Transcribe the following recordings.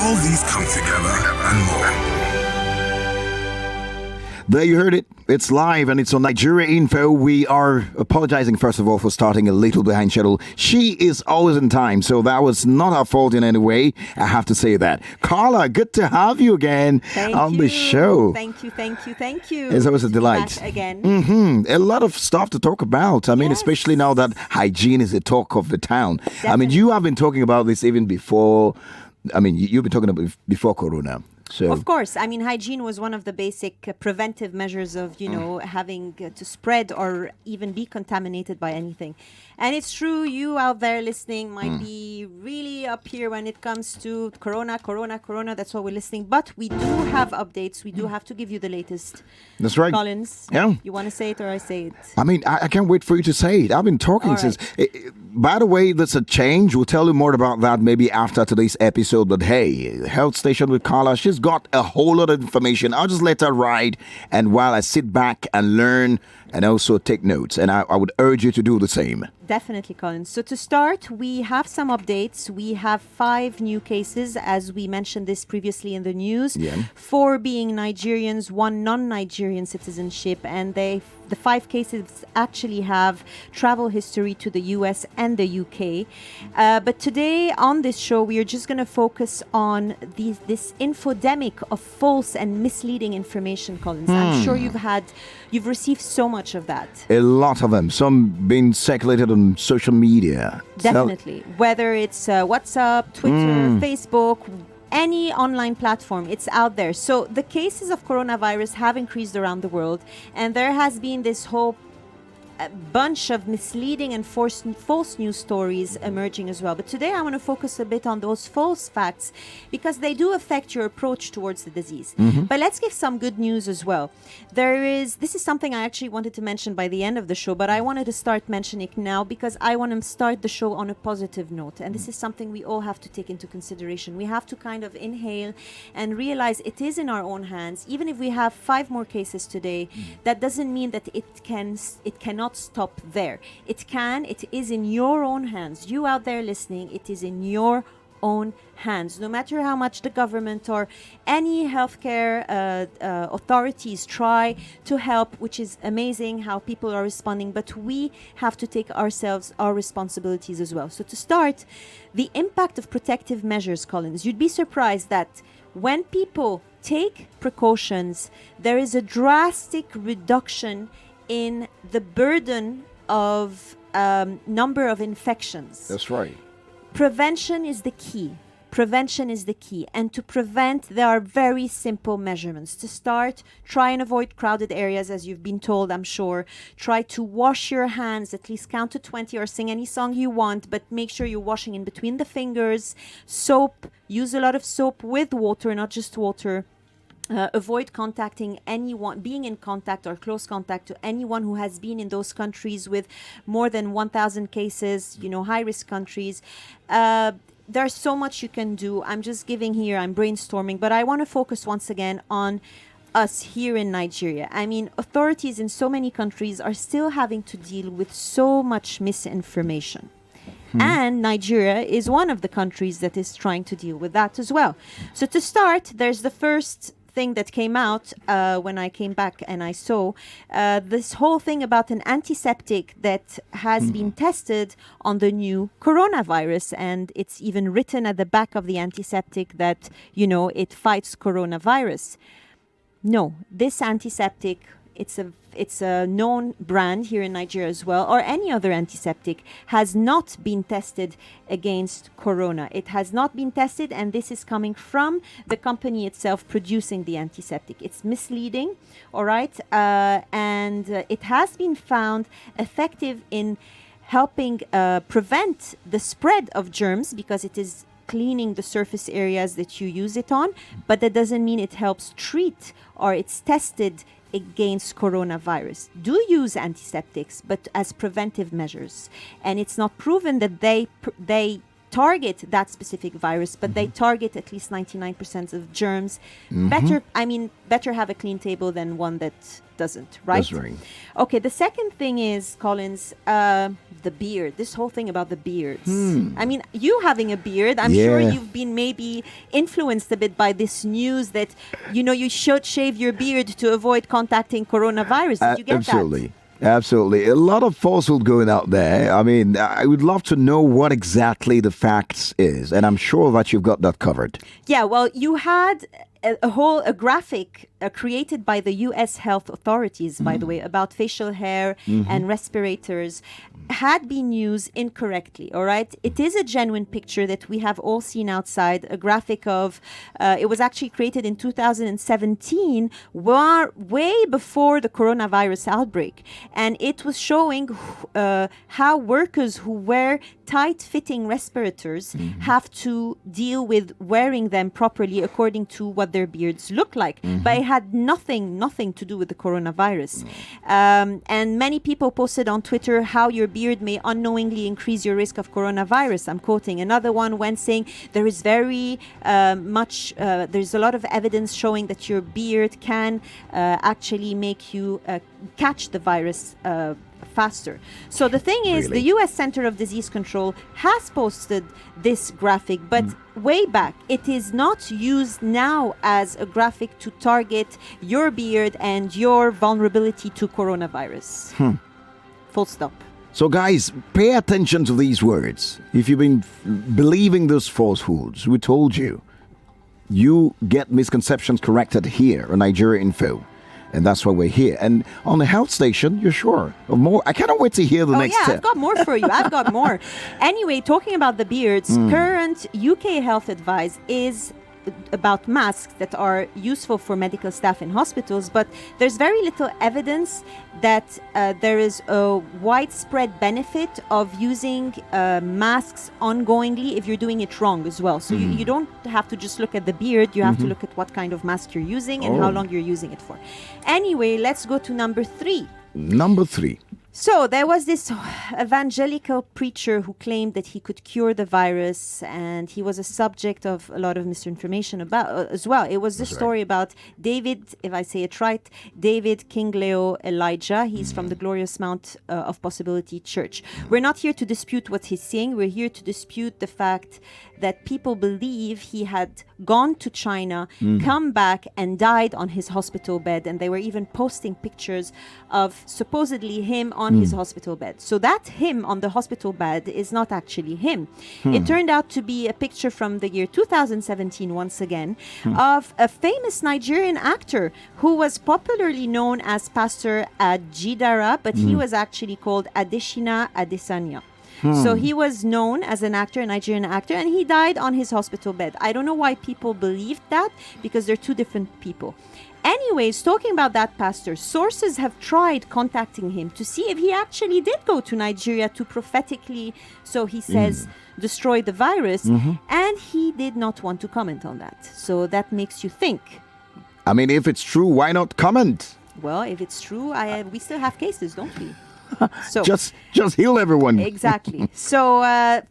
All these come together and more. There you heard it. It's live and it's on Nigeria Info. We are apologizing, first of all, for starting a little behind schedule. She is always in time, so that was not our fault in any way. I have to say that. Carla, good to have you again on the show. Thank you. It's always a delight. Back again. A lot of stuff to talk about. I mean, especially now that hygiene is the talk of the town. Definitely. I mean, you have been talking about this even before. I mean, you've been talking about it before Corona. So. Of course. I mean, hygiene was one of the basic preventive measures of, having to spread or even be contaminated by anything. And it's true, you out there listening might be really up here when it comes to Corona. That's why we're listening. But we do have updates. We do have to give you the latest. That's right. Collins, yeah. You want to say it or I say it? I mean, I can't wait for you to say it. I've been talking All since... right. By the way, there's a change. We'll tell you more about that maybe after today's episode. But hey, Health Station with Carla, she's got a whole lot of information. I'll just let her ride. And while I sit back and learn and also take notes. And I would urge you to do the same. Definitely, Colin. So to start, we have some updates. We have 5 new cases, as we mentioned this previously in the news. Yeah. 4 being Nigerians, 1 non-Nigerian citizenship, and the 5 cases actually have travel history to the US and the UK. But today on this show, we are just going to focus on this infodemic of false and misleading information, Collins. I'm sure you've received so much of that. A lot of them. Some being circulated on social media. Definitely. Whether it's WhatsApp, Twitter, Facebook, any online platform, it's out there. So the cases of coronavirus have increased around the world, and there has been this whole bunch of misleading and false news stories emerging as well. But today I want to focus a bit on those false facts because they do affect your approach towards the disease. But let's give some good news as well. This is something I actually wanted to mention by the end of the show, but I wanted to start mentioning it now because I want to start the show on a positive note. And this is something we all have to take into consideration. We have to kind of inhale and realize it is in our own hands. Even if we have 5 more cases today, that doesn't mean that it cannot stop there. It is in your own hands. You out there listening, it is in your own hands. No matter how much the government or any healthcare authorities try to help, which is amazing how people are responding, but we have to take our responsibilities as well. So to start, the impact of protective measures, Collins, you'd be surprised that when people take precautions, there is a drastic reduction in the burden of number of infections. That's right. Prevention is the key. And to prevent, there are very simple measurements. To start, try and avoid crowded areas, as you've been told, I'm sure. Try to wash your hands, at least count to 20 or sing any song you want, but make sure you're washing in between the fingers. Soap, use a lot of soap with water, not just water. Avoid contacting anyone, being in contact or close contact to anyone who has been in those countries with more than 1,000 cases, high-risk countries. There's so much you can do. I'm just I'm brainstorming, but I want to focus once again on us here in Nigeria. I mean, authorities in so many countries are still having to deal with so much misinformation. And Nigeria is one of the countries that is trying to deal with that as well. So to start, there's the first thing that came out when I came back and I saw this whole thing about an antiseptic that has been tested on the new coronavirus, and it's even written at the back of the antiseptic that it fights coronavirus. No, this antiseptic, it's a known brand here in Nigeria as well, or any other antiseptic, has not been tested against corona. It has not been tested, and this is coming from the company itself producing the antiseptic. It's misleading, all right? And it has been found effective in helping prevent the spread of germs because it is cleaning the surface areas that you use it on, but that doesn't mean it helps treat or it's tested against coronavirus. Do use antiseptics, but as preventive measures. And it's not proven that they target that specific virus, but they target at least 99% of germs. Better have a clean table than one that doesn't, right? That's right. Okay, the second thing is, Collins, the beard, this whole thing about the beards. I mean, you having a beard, I'm sure Yeah. you've been maybe influenced a bit by this news that, you should shave your beard to avoid contacting coronavirus. Did you get Absolutely. Absolutely. A lot of falsehood going out there. I mean, I would love to know what exactly the facts is, and I'm sure that you've got that covered. Yeah, well, you had a graphic created by the U.S. health authorities, by the way, about facial hair and respirators had been used incorrectly, all right? It is a genuine picture that we have all seen outside, a graphic of, it was actually created in 2017, way before the coronavirus outbreak. And it was showing how workers who wear tight-fitting respirators have to deal with wearing them properly according to what their beards look like. But it had nothing to do with the coronavirus. And many people posted on Twitter how your beard may unknowingly increase your risk of coronavirus. I'm quoting. Another one went saying there is there's a lot of evidence showing that your beard can actually make you catch the virus faster. So the thing is, Really? the U.S. Center of Disease Control has posted this graphic, but way back. It is not used now as a graphic to target your beard and your vulnerability to coronavirus. Full stop. So, guys, pay attention to these words. If you've been believing those falsehoods, we told you, you get misconceptions corrected here on Nigeria Info. And that's why we're here. And on the health station, you're sure of more. I cannot wait to hear the next I've step. got more for you. I've got more. Anyway, talking about the beards, current UK health advice is about masks that are useful for medical staff in hospitals, but there's very little evidence that there is a widespread benefit of using masks ongoingly if you're doing it wrong as well. So you don't have to just look at the beard, you have to look at what kind of mask you're using and how long you're using it for. Anyway, let's go to number 3. Number 3. So there was this evangelical preacher who claimed that he could cure the virus, and he was a subject of a lot of misinformation about as well. It was the story about David, if I say it right, David King Leo Elijah. He's from the Glorious Mount of Possibility Church. We're not here to dispute what he's saying. We're here to dispute the fact that people believe he had gone to China, come back and died on his hospital bed, and they were even posting pictures of supposedly him on his hospital bed. So that him on the hospital bed is not actually him. It turned out to be a picture from the year 2017 once again of a famous Nigerian actor who was popularly known as Pastor Ajidara, but he was actually called Adeshina Adesanya. So he was known as an actor, a Nigerian actor, and he died on his hospital bed. I don't know why people believed that, because they're two different people. Anyways, talking about that pastor, sources have tried contacting him to see if he actually did go to Nigeria to prophetically, so he says, destroy the virus, and he did not want to comment on that. So that makes you think. I mean, if it's true, why not comment? Well, if it's true, we still have cases, don't we? So Just heal everyone. Exactly. So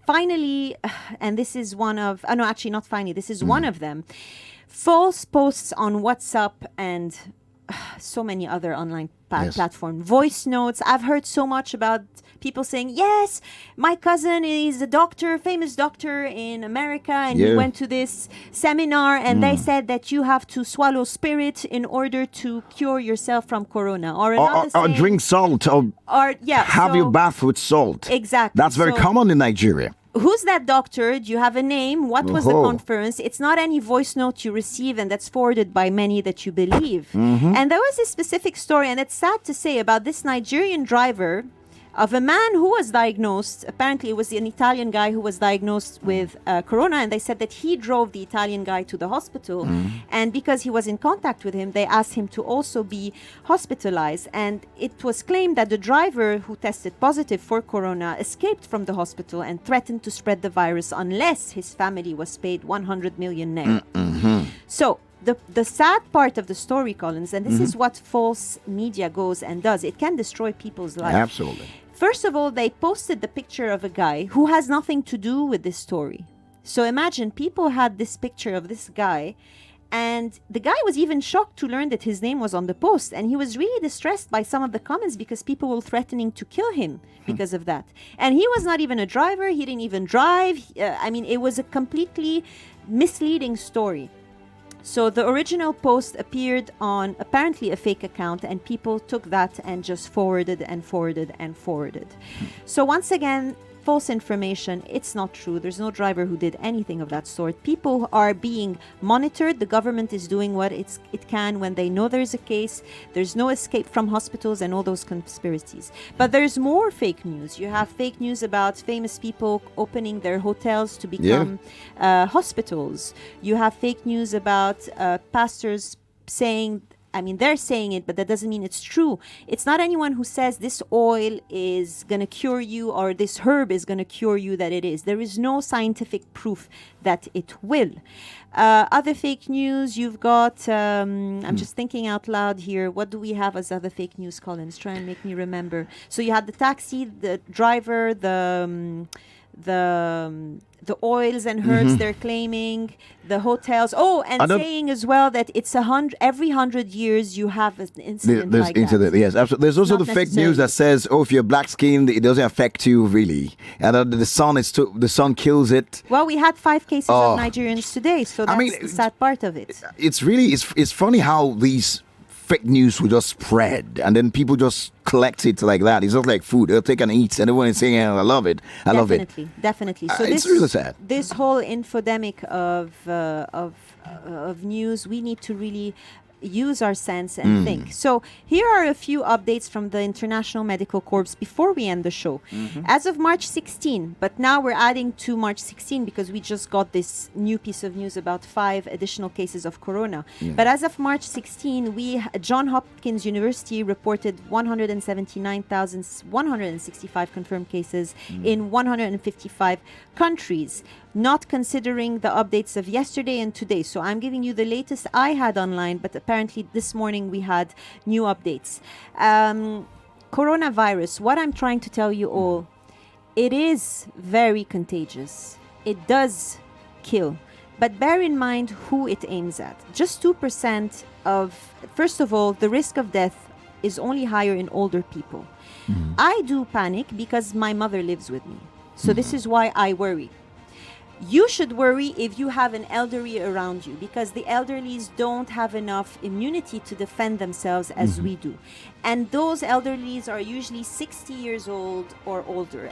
finally, and this is one of, no, actually not finally, this is one of them. False posts on WhatsApp and so many other online platforms. Voice notes. I've heard so much about people saying, yes, my cousin is a doctor, famous doctor in America, and he went to this seminar, and they said that you have to swallow spirit in order to cure yourself from corona. Or drink salt, or have your bath with salt. Exactly. That's very common in Nigeria. Who's that doctor? Do you have a name? What was the conference? It's not any voice note you receive, and that's forwarded by many that you believe. And there was this specific story, and it's sad to say, about this Nigerian driver of a man who was diagnosed. Apparently, it was an Italian guy who was diagnosed with corona, and they said that he drove the Italian guy to the hospital. And because he was in contact with him, they asked him to also be hospitalized. And it was claimed that the driver who tested positive for corona escaped from the hospital and threatened to spread the virus unless his family was paid 100 million naira. So the sad part of the story, Collins, and this is what false media goes and does, it can destroy people's lives. Absolutely. First of all, they posted the picture of a guy who has nothing to do with this story. So imagine people had this picture of this guy, And the guy was even shocked to learn that his name was on the post. And he was really distressed by some of the comments because people were threatening to kill him because of that. And he was not even a driver. He didn't even drive. I mean, it was a completely misleading story. So the original post appeared on apparently a fake account, and people took that and just forwarded and forwarded and forwarded. So once again, false information. It's not true. There's no driver who did anything of that sort. People are being monitored. The government is doing what it can when they know there's a case. There's no escape from hospitals and all those conspiracies. But there's more fake news. You have fake news about famous people opening their hotels to become hospitals. You have fake news about pastors saying, I mean, they're saying it, but that doesn't mean it's true. It's not anyone who says this oil is going to cure you or this herb is going to cure you that it is. There is no scientific proof that it will. Other fake news, you've got, I'm just thinking out loud here. What do we have as other fake news, Collins? Try and make me remember. So you had the taxi, the driver, the oils and herbs they're claiming, the hotels. Oh, and saying as well that it's every 100 years you have an incident like that. Yes, absolutely. There's also the fake news that says, oh, if you're black skinned, it doesn't affect you really, and the sun kills it. Well, we had 5 cases of Nigerians today, so that's the sad part of it. It's funny how these fake news will just spread, and then people just collect it like that. It's not like food. They'll take and eat, and everyone is saying, I love it. I love it. Definitely. So it's really sad. This whole infodemic of news, we need to really use our sense and think. So here are a few updates from the International Medical Corps before we end the show. As of March 16, but now we're adding to March 16 because we just got this new piece of news about 5 additional cases of corona. But as of March 16, Johns Hopkins University reported 179,165 confirmed cases in 155 countries, not considering the updates of yesterday and today. So I'm giving you the latest I had online, but apparently this morning we had new updates. Coronavirus, what I'm trying to tell you all, it is very contagious. It does kill. But bear in mind who it aims at. Just 2% first of all, the risk of death is only higher in older people. I do panic because my mother lives with me. So this is why I worry. You should worry if you have an elderly around you, because the elderlies don't have enough immunity to defend themselves as we do. And those elderlies are usually 60 years old or older.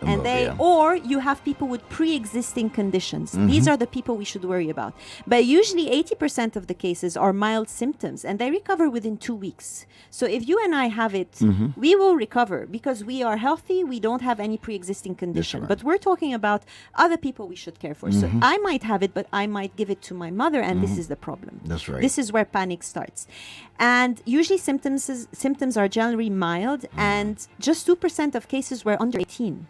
Or you have people with pre-existing conditions. These are the people we should worry about. But usually 80% of the cases are mild symptoms and they recover within 2 weeks. So if you and I have it, we will recover because we are healthy. We don't have any pre-existing condition. But we're talking about other people we should care for. So I might have it, but I might give it to my mother, and this is the problem. That's right. This is where panic starts. And usually symptoms are generally mild, and just 2% of cases were under 18.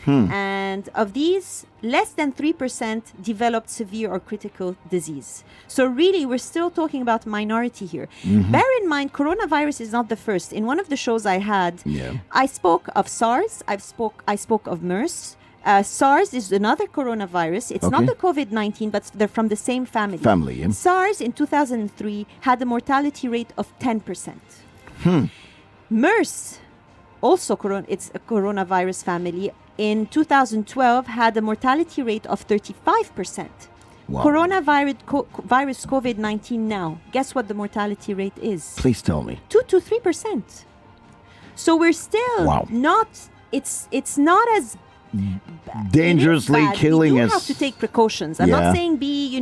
And of these, less than 3% developed severe or critical disease. So really, we're still talking about minority here. Bear in mind, coronavirus is not the first. In one of the shows I had, I spoke of SARS, I spoke of MERS. SARS is another coronavirus. It's not the COVID-19, but they're from the same family. SARS in 2003 had a mortality rate of 10%. MERS, also it's a coronavirus family, in 2012 had a mortality rate of 35%. Wow. Coronavirus COVID-19 now, guess what the mortality rate is? Please tell me. 2 to 3%. So we're still not, it's not as dangerously killing us. You have to take precautions. I'm not saying be,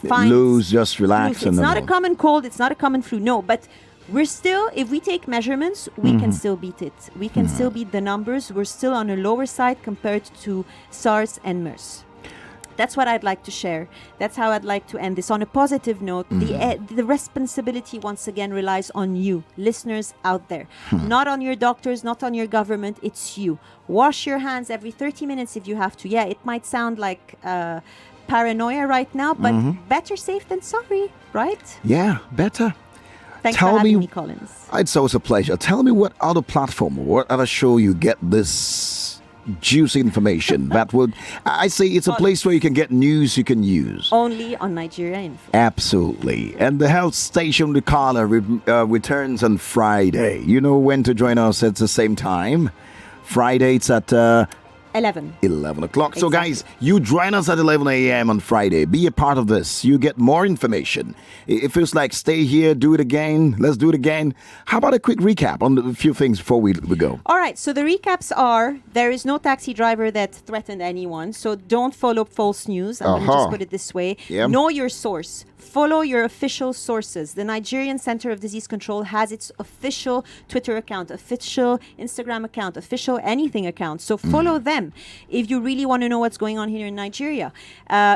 fine. Lose, just relax. It's not a common cold. It's not a common flu. No, but we're still, if we take measurements, we can still beat it. We can still beat the numbers. We're still on a lower side compared to SARS and MERS. That's what I'd like to share. That's how I'd like to end this. On a positive note, the responsibility once again relies on you, listeners out there. Not on your doctors, not on your government. It's you. Wash your hands every 30 minutes if you have to. Yeah, it might sound like paranoia right now, but better safe than sorry, right? Yeah, better. Thanks for having me, Collins. It's always a pleasure. Tell me what other platform, what other show you get this juicy information that would, I say it's a place where you can get news you can use. Only on Nigeria Info. Absolutely. And the health station with Carla returns on Friday. You know when to join us at the same time? Friday, it's at 11 o'clock. So, guys, you join us at 11 a.m. on Friday. Be a part of this. You get more information. It feels like stay here, do it again. Let's do it again. How about a quick recap on a few things before we go? All right. So the recaps are: there is no taxi driver that threatened anyone. So don't follow false news. I'm going to just put it this way. Yep. Know your source. Follow your official sources. The Nigerian Center of Disease Control has its official Twitter account, official Instagram account, official anything account. So follow them if you really want to know what's going on here in Nigeria.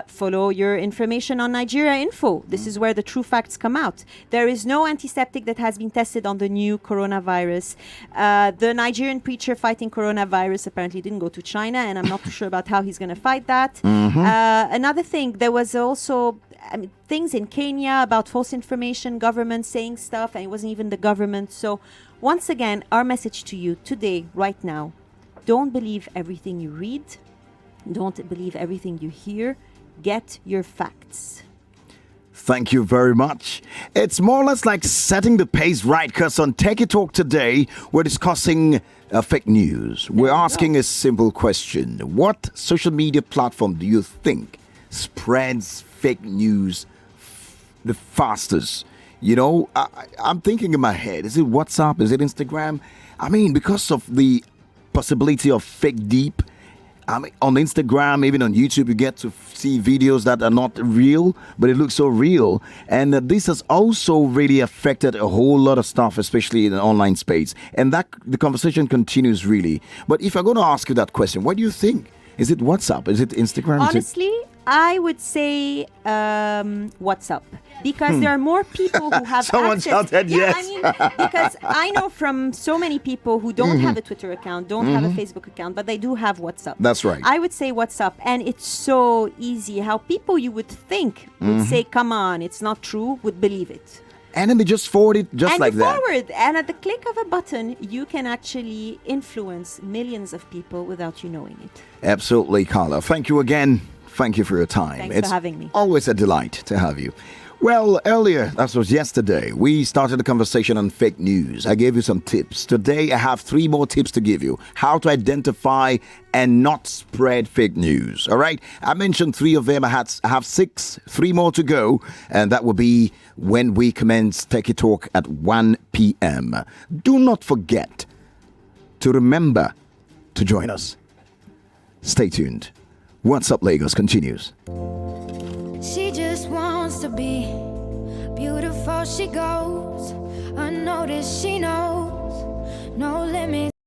Follow your information on Nigeria Info. This is where the true facts come out. There is no antiseptic that has been tested on the new coronavirus. The Nigerian preacher fighting coronavirus apparently didn't go to China, and I'm not too sure about how he's going to fight that. Another thing, there was also things in Kenya about false information, government saying stuff, and it wasn't even the government. So once again, our message to you today, right now, don't believe everything you read. Don't believe everything you hear. Get your facts. Thank you very much. It's more or less like setting the pace right, because on Techie Talk today, we're discussing fake news. We're asking a simple question. What social media platform do you think spreads fake news the fastest? You know, I'm thinking in my head, is it WhatsApp? Is it Instagram? I mean, because of the possibility of fake deep, I mean, on Instagram, even on YouTube, you get to see videos that are not real, but it looks so real. And this has also really affected a whole lot of stuff, especially in the online space. And that the conversation continues really. But if I'm going to ask you that question, what do you think? Is it WhatsApp? Is it Instagram? Honestly, I would say WhatsApp, because there are more people who have Someone access. shouted yes. I mean, because I know from so many people who don't have a Twitter account, don't have a Facebook account, but they do have WhatsApp. That's right. I would say WhatsApp, and it's so easy how people you would think would say, "Come on, it's not true," would believe it. And then they just forward it just and like that. forward, and at the click of a button, you can actually influence millions of people without you knowing it. Absolutely, Carla. Thank you again. Thank you for your time. Thanks It's for having me. Always a delight to have you. Well, earlier, that was yesterday, we started a conversation on fake news. I gave you some tips. Today, I have 3 more tips to give you. How to identify and not spread fake news. All right? I mentioned 3 of them. I have 6, 3 more to go. And that will be when we commence Techie Talk at 1 p.m. Do not forget to remember to join us. Stay tuned. What's Up Lagos continues. She just wants to be beautiful. She goes unnoticed. She knows no limits.